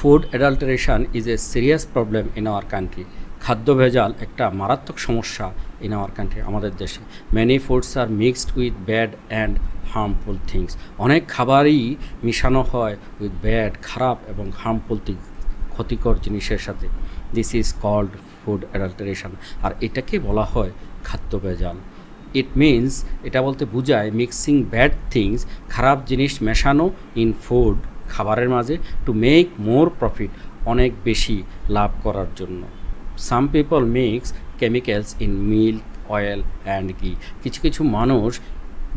Food adulteration is a serious problem in our country. খাদ্য ভেজাল একটা মারাত্মক সমস্যা in our country, আমাদের দেশে। Many foods are mixed with bad and harmful things. অনেক খাবারই মিশানো হয় with bad, খারাপ এবং harmful things, ক্ষতিকর জিনিসের সাথে। This is called food adulteration. আর এটাকে বলা হয় খাদ্য ভেজাল। It means, এটা বলতে বোঝায় মিক্সিং ব্যাড থিংস, খারাপ জিনিস মেশানো ইন ফুড, খাবারের মাঝে, টু মেক মোর প্রফিট, অনেক বেশি লাভ করার জন্য। Some people mix chemicals in milk, oil and ঘি। কিছু কিছু মানুষ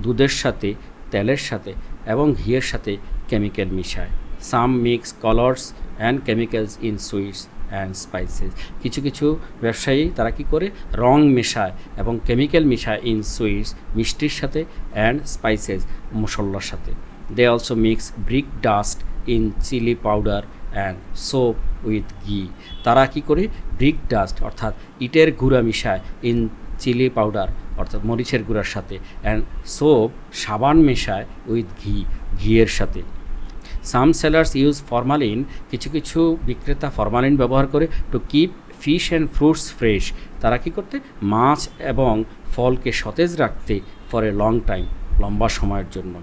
দুধের সাথে, তেলের সাথে এবং ঘিয়ের সাথে কেমিক্যাল মিশায়। Some mix colours and chemicals in sweets and spices. কিছু কিছু ব্যবসায়ী তারা কী করে রং মেশায় এবং কেমিক্যাল মিশায় ইন সুইটস, মিষ্টির সাথে, অ্যান্ড স্পাইসেস, মশলার সাথে। They also mix brick dust in chilli powder and soap with ghee. তারা কী করে ব্রিক ডাস্ট অর্থাৎ ইটের গুঁড়া মিশায় ইন চিলি পাউডার অর্থাৎ মরিচের গুঁড়ার সাথে, অ্যান্ড সোপ সাবান মেশায় উইথ ঘি, ঘিয়ের সাথে। সাম সেলার্স ইউজ ফরমালিন। কিছু কিছু বিক্রেতা ফরমালিন ব্যবহার করে to keep fish and fruits fresh. তারা কী করতে মাছ এবং ফলকে সতেজ রাখতে ফর এ লং টাইম, লম্বা সময়ের জন্য।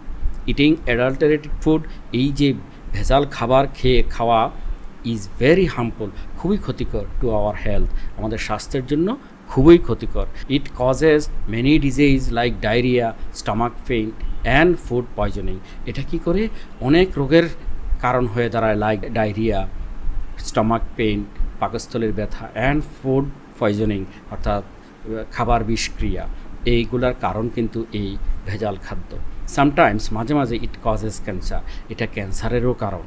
ইটিং অ্যাডাল্টারেটেড ফুড, এই যে ভেজাল খাবার খাওয়া ইজ ভেরি হার্মফুল, খুবই ক্ষতিকর টু আওয়ার হেলথ, আমাদের স্বাস্থ্যের জন্য খুবই ক্ষতিকর। It causes many disease like diarrhoea, stomach pain and food poisoning. এটা কি করে অনেক রোগের কারণ হয়ে দাঁড়ায়, লাইক ডায়রিয়া, স্টমাক পেইন, পাকস্থলীর ব্যথা, অ্যান্ড ফুড পয়জনিং অর্থাৎ খাবার বিষক্রিয়া। এইগুলার কারণ কিন্তু এই ভেজাল খাদ্য। সামটাইমস, মাঝে মাঝে, ইট কজেস ক্যান্সার, এটা ক্যান্সারেরও কারণ।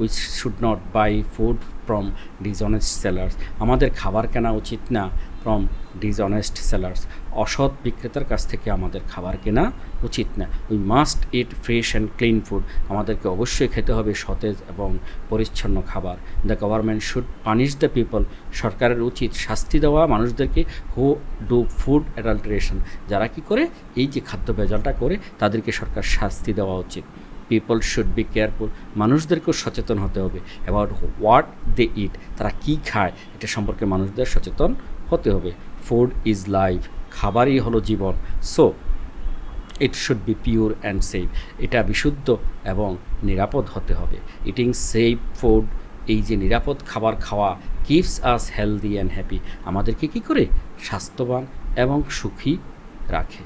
We should not buy food from dishonest sellers. আমাদের খাবার কেনা উচিত না ফ্রম ডিসঅনেস্ট সেলার্স, অসৎ বিক্রেতার কাছ থেকে আমাদের খাবার কেনা উচিত না। We must it fresh and clean food. আমাদেরকে অবশ্যই খেতে হবে সতেজ এবং পরিচ্ছন্ন খাবার। The government should punish the people. সরকারের উচিত শাস্তি দেওয়া মানুষদেরকে হু ডু ফুড অ্যাডাল্টারেশন, যারা কি করে এই যে খাদ্য ভেজালটা করে তাদেরকে সরকার শাস্তি দেওয়া উচিত। People should be careful. মানুষদেরকেও সচেতন হতে হবে অ্যাবাউট হোয়াট দে ইট, তারা কী খায় এটা সম্পর্কে মানুষদের সচেতন হতে হবে। ফুড ইজ লাইফ, খাবারই হলো জীবন। So it should be pure and safe, এটা বিশুদ্ধ এবং নিরাপদ হতে হবে। ইটিং সেফ ফুড, এই যে নিরাপদ খাবার খাওয়া, keeps us healthy and happy, আমাদেরকে কী করে স্বাস্থ্যবান এবং সুখী রাখে।